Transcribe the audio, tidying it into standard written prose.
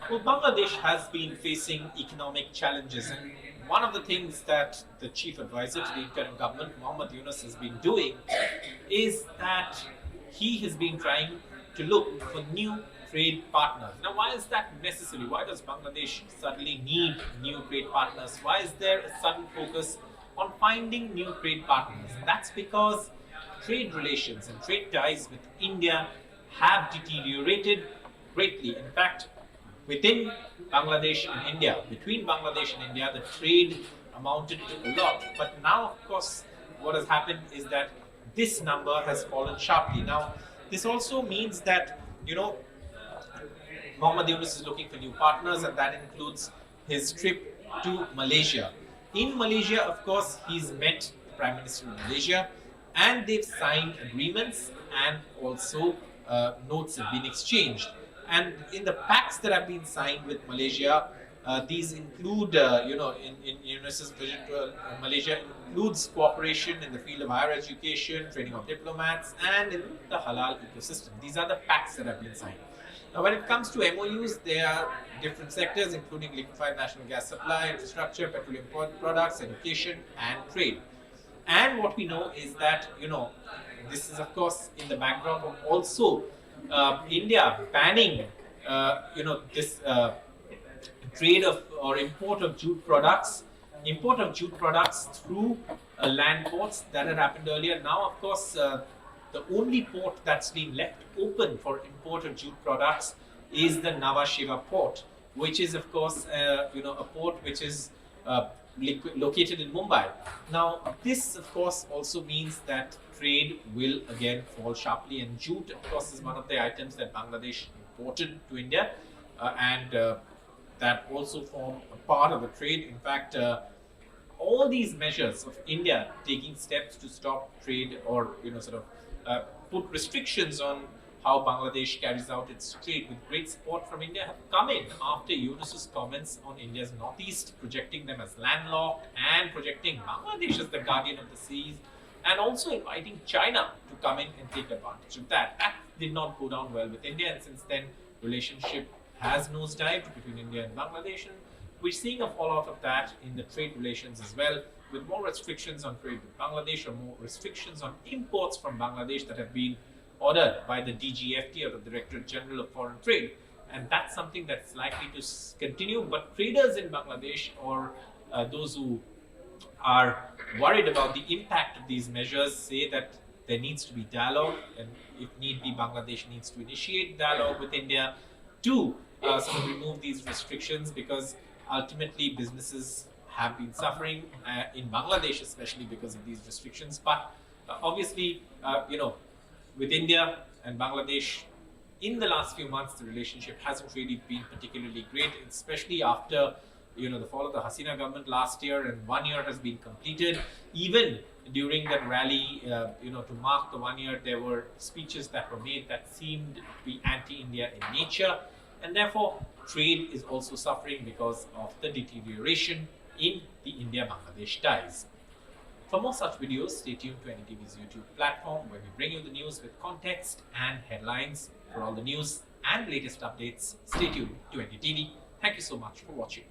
Well, Bangladesh has been facing economic challenges, and one of the things that the chief advisor to the interim government, Yunus, has been doing is that he has been trying to look for new trade partners. Now, why is that necessary? Why does Bangladesh suddenly need new trade partners? Why is there a sudden focus on finding new trade partners? And that's because trade relations and trade ties with India have deteriorated greatly. In fact, within Bangladesh and India, between Bangladesh and India, the trade amounted to a lot. But now, of course, what has happened is that this number has fallen sharply. Now, this also means that, Mohammad Yunus is looking for new partners, and that includes his trip to Malaysia. In Malaysia, of course, he's met the Prime Minister of Malaysia, and they've signed agreements, and also notes have been exchanged. And in the pacts that have been signed with Malaysia, these include, in Yunus's vision to Malaysia includes cooperation in the field of higher education, training of diplomats, and in the halal ecosystem. These are the pacts that have been signed. Now, when it comes to MoUs, there are different sectors, including liquefied national gas supply, infrastructure, petroleum products, education, and trade. And what we know is that, this is, of course, in the backdrop of also India banning, this trade of or import of jute products, through land ports that had happened earlier. Now, of course, the only port that's been left open for import of jute products is the Nhava Sheva port, which is, of course, a port which is located in Mumbai. Now, this, of course, also means that trade will again fall sharply, and jute, of course, is one of the items that Bangladesh imported to India, and that also form a part of the trade. In fact, all these measures of India taking steps to stop trade or put restrictions on how Bangladesh carries out its trade with great support from India have come in after Yunus's comments on India's northeast, projecting them as landlocked and projecting Bangladesh as the guardian of the seas, and also inviting China to come in and take advantage of that. That did not go down well with India, and since then, relationship has nosedived between India and Bangladesh, and we're seeing a fallout of that in the trade relations as well, with more restrictions on trade with Bangladesh, or more restrictions on imports from Bangladesh that have been ordered by the DGFT, or the Directorate General of Foreign Trade. And that's something that's likely to continue. But traders in Bangladesh, or those who are worried about the impact of these measures, say that there needs to be dialogue, and if need be, Bangladesh needs to initiate dialogue with India to remove these restrictions, because ultimately businesses have been suffering in Bangladesh, especially because of these restrictions. But obviously, with India and Bangladesh, in the last few months, the relationship hasn't really been particularly great, especially after the fall of the Hasina government last year, and 1 year has been completed. Even during that rally, to mark the 1 year, there were speeches that were made that seemed to be anti-India in nature, and therefore trade is also suffering because of the deterioration in the India-Bangladesh ties. For more such videos, stay tuned to NDTV's YouTube platform, where we bring you the news with context and headlines. For all the news and latest updates, stay tuned to NDTV. Thank you so much for watching.